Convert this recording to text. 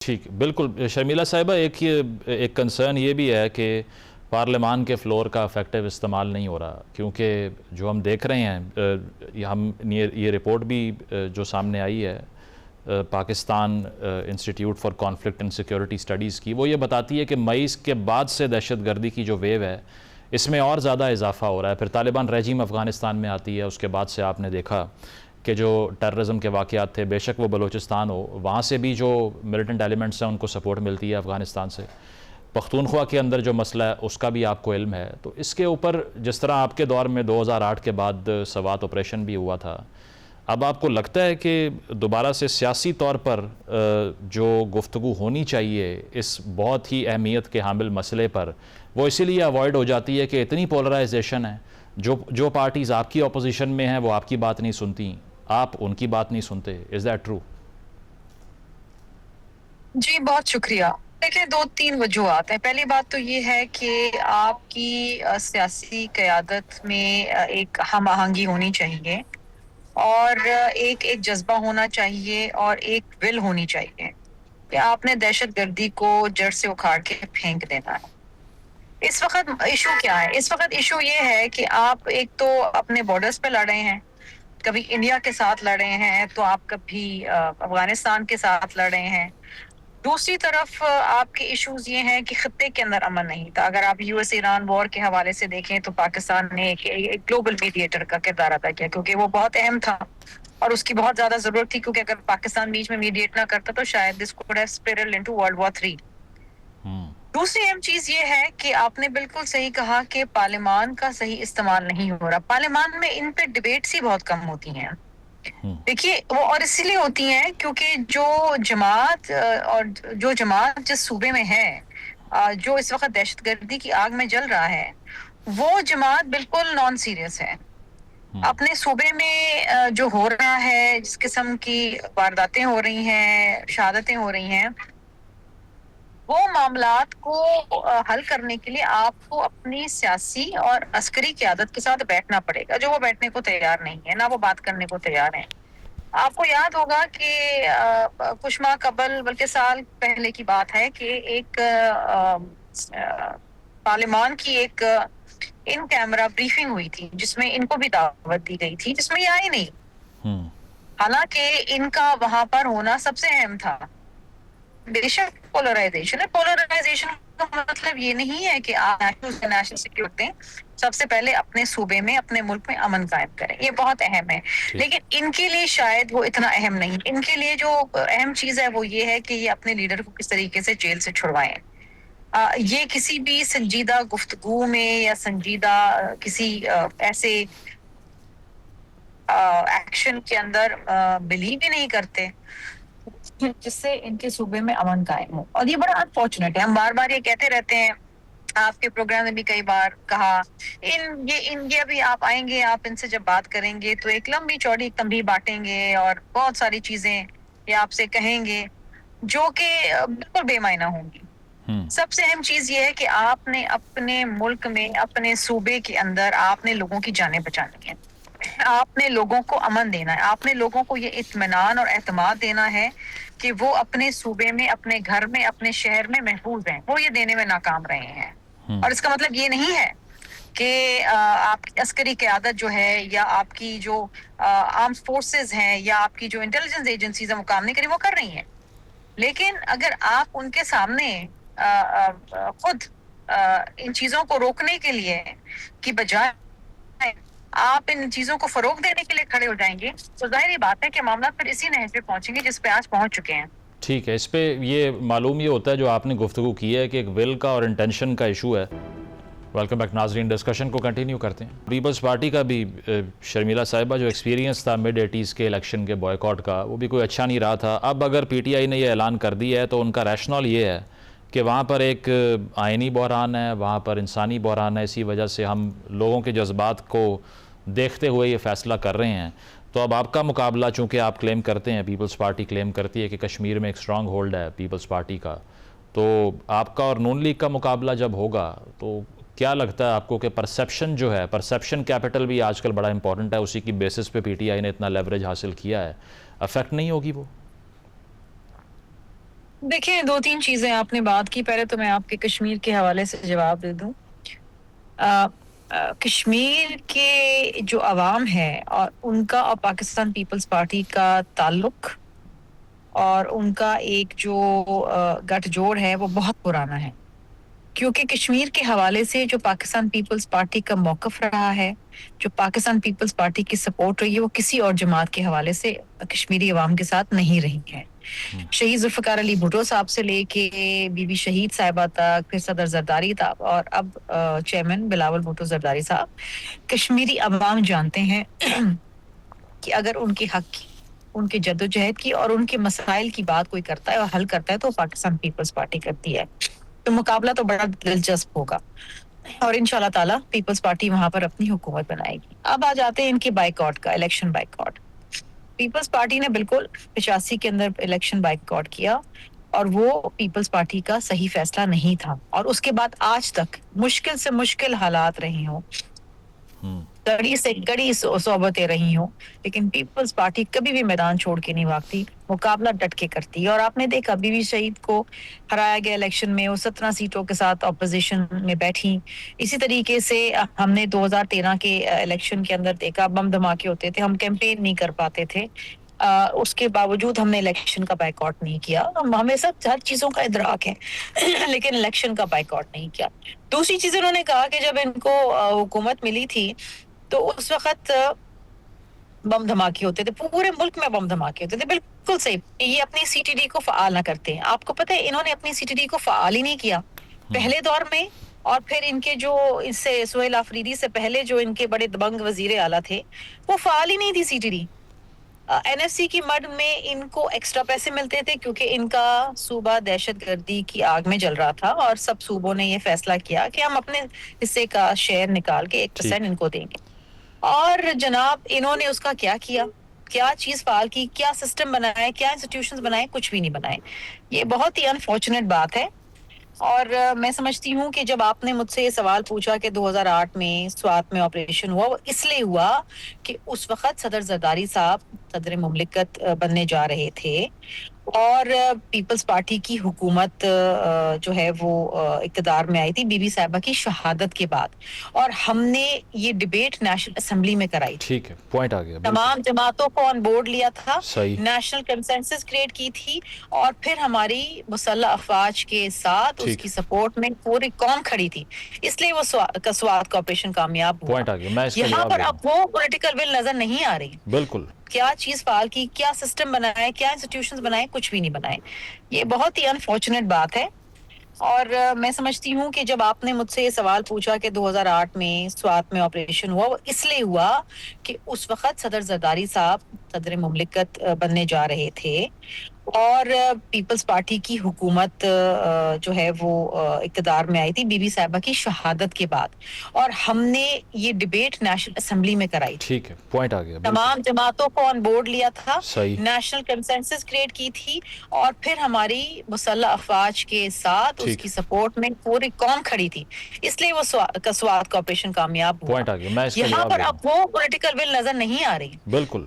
ٹھیک، بالکل شرمیلا صاحبہ، ایک کنسرن یہ بھی ہے کہ پارلیمان کے فلور کا افیکٹو استعمال نہیں ہو رہا، کیونکہ جو ہم دیکھ رہے ہیں، یہ رپورٹ بھی جو سامنے آئی ہے Pakistan institute for conflict and security studies کی، وہ یہ بتاتی ہے کہ مئی کے بعد سے دہشت گردی کی جو ویو ہے اس میں اور زیادہ اضافہ ہو رہا ہے۔ پھر طالبان رجیم افغانستان میں آتی ہے، اس کے بعد سے آپ نے دیکھا کہ جو ٹیررزم کے واقعات تھے، بے شک وہ بلوچستان ہو، وہاں سے بھی جو ملیٹنٹ ایلیمنٹس ہیں ان کو سپورٹ ملتی ہے افغانستان سے۔ پختونخوا کے اندر جو مسئلہ ہے اس کا بھی آپ کو علم ہے، تو اس کے اوپر جس طرح آپ کے دور میں 2008 کے بعد سوات آپریشن بھی ہوا تھا، اب آپ کو لگتا ہے کہ دوبارہ سے سیاسی طور پر جو گفتگو ہونی چاہیے اس بہت ہی اہمیت کے حامل مسئلے پر، وہ اسی لیے اوائڈ ہو جاتی ہے کہ اتنی پولرائزیشن ہے، جو پارٹیز آپ کی اپوزیشن میں ہیں وہ آپ کی بات نہیں سنتی، آپ ان کی بات نہیں سنتے؟ Is that true? جی بہت شکریہ۔ دیکھیں، دو تین وجوہات ہیں۔ پہلی بات تو یہ ہے کہ آپ کی سیاسی قیادت میں ایک ہم آہنگی ہونی چاہیے، اور ایک جذبہ ہونا چاہیے، اور ایک ول ہونی چاہیے کہ آپ نے دہشت گردی کو جڑ سے اکھاڑ کے پھینک دینا ہے۔ اس وقت ایشو کیا ہے؟ اس وقت ایشو یہ ہے کہ آپ ایک تو اپنے بارڈرز پہ لڑ رہے ہیں، کبھی انڈیا کے ساتھ لڑ رہے ہیں، تو آپ کبھی افغانستان کے ساتھ لڑ رہے ہیں۔ دوسری طرف آپ کے ایشوز یہ ہیں کہ خطے کے اندر امن نہیں تھا۔ اگر آپ یو ایس ایران وار کے حوالے سے دیکھیں تو پاکستان نے ایک گلوبل میڈیٹر کا کردار ادا کیا، کیونکہ وہ بہت اہم تھا اور اس کی بہت زیادہ ضرورت تھی، کیونکہ اگر پاکستان بیچ میں میڈیٹ نہ کرتا تو شاید this could have spiralled into world war 3۔ دوسری اہم چیز یہ ہے کہ آپ نے بالکل صحیح کہا کہ پارلیمان کا صحیح استعمال نہیں ہو رہا۔ پارلیمان میں ان پہ ڈبیٹس ہی بہت کم ہوتی ہیں۔ دیکھیے، وہ اور اسی لیے ہوتی ہیں کیونکہ جو جماعت جس صوبے میں ہے، جو اس وقت دہشت گردی کی آگ میں جل رہا ہے، وہ جماعت بالکل نان سیریس ہے۔ اپنے صوبے میں جو ہو رہا ہے، جس قسم کی وارداتیں ہو رہی ہیں، شہادتیں ہو رہی ہیں، وہ معاملات کو حل کرنے کے لیے آپ کو اپنی سیاسی اور عسکری قیادت کے ساتھ بیٹھنا پڑے گا، جو وہ بیٹھنے کو تیار نہیں ہے، نہ وہ بات کرنے کو تیار ہیں۔ آپ کو یاد ہوگا کہ کچھ ماہ قبل، بلکہ سال پہلے کی بات ہے، کہ ایک پارلیمان کی ایک ان کیمرہ بریفنگ ہوئی تھی، جس میں ان کو بھی دعوت دی گئی تھی، جس میں یہ آئی نہیں، حالانکہ ان کا وہاں پر ہونا سب سے اہم تھا۔ بے شک پولرائزیشن ہے۔ پولرائزیشن کا مطلب یہ نہیں ہے کہ آپ نیشنل سیکیورٹی سب سے پہلے اپنے صوبے میں، اپنے ملک میں امن قائم کریں، یہ بہت اہم ہے، لیکن ان کے لیے شاید وہ اتنا اہم نہیں۔ ان کے لیے جو اہم چیز ہے وہ یہ ہے کہ یہ اپنے لیڈر کو کس طریقے سے جیل سے چھڑوائیں۔ یہ کسی بھی سنجیدہ گفتگو میں یا سنجیدہ کسی ایسے ایکشن کے اندر بلیو ہی نہیں کرتے جس سے ان کے صوبے میں امن قائم ہو، اور یہ بڑا انفارچونیٹ ہے۔ ہم بار بار یہ کہتے رہتے ہیں، آپ کے پروگرام میں بھی کئی بار کہا، یہ ابھی آپ آئیں گے، آپ ان سے جب بات کریں گے تو ایک لمبی چوڑی تنبیہ بانٹیں گے اور بہت ساری چیزیں یہ آپ سے کہیں گے جو کہ بالکل بے معنی ہوں گی۔ سب سے اہم چیز یہ ہے کہ آپ نے اپنے ملک میں، اپنے صوبے کے اندر آپ نے لوگوں کی جانیں بچانی ہیں، آپ نے لوگوں کو امن دینا ہے، آپ نے لوگوں کو یہ اطمینان اور اعتماد دینا ہے کہ وہ اپنے صوبے میں، اپنے گھر میں، اپنے شہر میں محفوظ ہیں۔ وہ یہ دینے میں ناکام رہے ہیں، اور اس کا مطلب یہ نہیں ہے کہ آپ کی عسکری قیادت جو ہے، یا آپ کی جو آرم فورسز ہیں، یا آپ کی جو انٹیلیجنس ایجنسیز ہیں وہ کام نہیں کری، وہ کر رہی ہیں، لیکن اگر آپ ان کے سامنے خود ان چیزوں کو روکنے کے لیے کی بجائے آپ ان چیزوں کو فروغ دینے کے لیے کھڑے ہو جائیں گے، تو ظاہری بات ہے کہ معاملات پھر اسی نہج پہ پہنچیں گے جس پہ آج پہنچ چکے ہیں۔ ٹھیک ہے، اس پہ یہ معلوم یہ ہوتا ہے جو آپ نے گفتگو کی ہے کہ ایک ول کا اور انٹینشن کا ایشو ہے۔ ویلکم بیک ناظرین، ڈسکشن کو کنٹینیو کرتے ہیں۔ پیپلز پارٹی کا بھی شرمیلا صاحبہ جو ایکسپیرینس تھا مڈ 80s کے الیکشن کے بوائیکاٹ کا، وہ بھی کوئی اچھا نہیں رہا تھا۔ اب اگر پی ٹی آئی نے یہ اعلان کر دیا ہے تو ان کا ریشنال یہ ہے کہ وہاں پر ایک آئینی بحران ہے، وہاں پر انسانی بحران ہے، اسی وجہ سے ہم لوگوں کے جذبات کو دیکھتے ہوئے یہ فیصلہ کر رہے ہیں۔ تو اب آپ کا مقابلہ، چونکہ آپ کلیم کرتے ہیں، پیپلز پارٹی کلیم کرتی ہے کہ کشمیر میں ایک سٹرانگ ہولڈ ہے پیپلز پارٹی کا، تو آپ کا اور نون لیگ کا مقابلہ جب ہوگا تو کیا لگتا ہے آپ کو کہ پرسیپشن جو ہے، پرسیپشن کیپٹل بھی آج کل بڑا امپورٹنٹ ہے، اسی کی بیسس پہ پی ٹی آئی نے اتنا لیوریج حاصل کیا ہے، افیکٹ نہیں ہوگی وہ؟ دیکھیں، دو تین چیزیں آپ نے بات کی. پہلے تو میں آپ کے کشمیر کے حوالے سے جواب دے دوں. کشمیر کے جو عوام ہے اور ان کا اور پاکستان پیپلز پارٹی کا تعلق اور ان کا ایک جو گٹھ جوڑ ہے وہ بہت پرانا ہے. کیونکہ کشمیر کے حوالے سے جو پاکستان پیپلز پارٹی کا موقف رہا ہے، جو پاکستان پیپلز پارٹی کی سپورٹ رہی ہے، وہ کسی اور جماعت کے حوالے سے کشمیری عوام کے ساتھ نہیں رہی ہے. شہید ذوالفقار علی بھٹو صاحب سے لے کے بی بی شہید صاحبہ تک، پھر صدر زرداری تھا اور اب چیئرمین بلاول بھٹو زرداری صاحب، کشمیری عوام جانتے ہیں کہ اگر ان کے حق کی، ان کے جدوجہد کی اور ان کے مسائل کی بات کوئی کرتا ہے اور حل کرتا ہے تو پاکستان پیپلز پارٹی کرتی ہے. تو مقابلہ تو بڑا دلچسپ ہوگا اور انشاءاللہ تعالیٰ پیپلز پارٹی وہاں پر اپنی حکومت بنائے گی. اب آ جاتے ہیں ان کے بائیکاٹ کا، الیکشن بائیکاٹ. پیپلز پارٹی نے بالکل 85 کے اندر الیکشن بائیکاٹ کیا اور وہ پیپلز پارٹی کا صحیح فیصلہ نہیں تھا. اور اس کے بعد آج تک مشکل سے مشکل حالات رہے ہوں، کڑی سے کڑی صحبتیں رہی ہوں، لیکن پیپلز پارٹی کبھی بھی میدان چھوڑ کے نہیں بھاگتی، مقابلہ ڈٹ کے کرتی ہے. اور آپ نے دیکھا بی بی شہید کو ہرایا گیا الیکشن میں، وہ 17 سیٹوں کے ساتھ اپوزیشن میں بیٹھی. اسی طریقے سے ہم نے 2013 کے الیکشن کے اندر دیکھا بم دھماکے ہوتے تھے، ہم کیمپین نہیں کر پاتے تھے. اس کے باوجود ہم نے الیکشن کا بائیکاٹ نہیں کیا. ہمیں سب ہر چیزوں کا ادراک ہے لیکن الیکشن کا بائیکاٹ نہیں کیا. دوسری چیز انہوں نے کہا کہ جب ان کو حکومت ملی تھی تو اس وقت بم دھماکے ہوتے تھے، پورے ملک میں بم دھماکے ہوتے تھے. بالکل صحیح. یہ اپنی سی ٹی ڈی کو فعال نہ کرتے ہیں. آپ کو پتہ ہے انہوں نے اپنی سی ٹی ڈی کو فعال ہی نہیں کیا پہلے دور میں. اور پھر ان کے جو اس سے سہیل آفریدی سے پہلے جو ان کے بڑے دبنگ وزیر اعلیٰ تھے، وہ فعال ہی نہیں تھی C T D. N F C کی مد میں ان کو ایکسٹرا پیسے ملتے تھے کیونکہ ان کا صوبہ دہشت گردی کی آگ میں جل رہا تھا اور سب صوبوں نے یہ فیصلہ کیا کہ ہم اپنے حصے کا شیئر نکال کے 1% ان کو دیں گے. اور جناب انہوں نے اس کا کیا کیا؟ کیا چیز فعال کی؟ کیا سسٹم بنائے؟ کیا انسٹیٹیوشنز بنائے؟ کچھ بھی نہیں بنائے. یہ بہت ہی انفارچونیٹ بات ہے. اور میں سمجھتی ہوں کہ جب آپ نے مجھ سے یہ سوال پوچھا کہ 2008 میں سوات میں آپریشن ہوا، وہ اس لیے ہوا کہ اس وقت صدر زرداری صاحب صدر مملکت بننے جا رہے تھے اور پیپلز پارٹی کی حکومت جو ہے وہ اقتدار میں آئی تھی بی بی صاحبہ کی شہادت کے بعد. اور ہم نے یہ ڈیبیٹ نیشنل اسمبلی میں کرائی تھی. ٹھیک ہے، پوائنٹ آ گیا. تمام جماعتوں کو آن بورڈ لیا تھا، صحیح. نیشنل کنسنسس کریٹ کی تھی اور پھر ہماری مسلح افواج کے ساتھ اس ٹھیک. کی سپورٹ میں پوری قوم کھڑی تھی. اس لیے وہ سوات کا آپریشن کامیاب ہوا. پوائنٹ آ گیا. میں اس کا یہاں جواب پر دے اب وہ پولیٹیکل ول نظر نہیں آ رہی. بالکل. کیا چیز فعال کی؟ کیا سسٹم بنائے؟ کیا انسٹیٹیوشنز بنائے؟ کچھ بھی نہیں بنائے. یہ بہت ہی انفارچونیٹ بات ہے. اور میں سمجھتی ہوں کہ جب آپ نے مجھ سے یہ سوال پوچھا کہ 2008 میں سوات میں آپریشن ہوا، وہ اس لیے ہوا کہ اس وقت صدر زرداری صاحب صدر مملکت بننے جا رہے تھے اور پیپلز پارٹی کی حکومت جو ہے وہ اقتدار میں آئی تھی بی بی صاحبہ کی شہادت کے بعد. اور ہم نے یہ ڈیبیٹ نیشنل اسمبلی میں کرائی تھی. ٹھیک ہے، پوائنٹ آ گیا. تمام جماعتوں کو آن بورڈ لیا تھا، صحیح. نیشنل کنسنسس کریٹ کی تھی اور پھر ہماری مسلح افواج کے ساتھ اس کی سپورٹ میں پوری قوم کھڑی تھی. اس لیے وہ سوات کا آپریشن کامیاب ہوا. پوائنٹ آ گیا. میں اس کا یہاں جواب پر اب وہ پولیٹیکل ول نظر نہیں آ رہی. بالکل.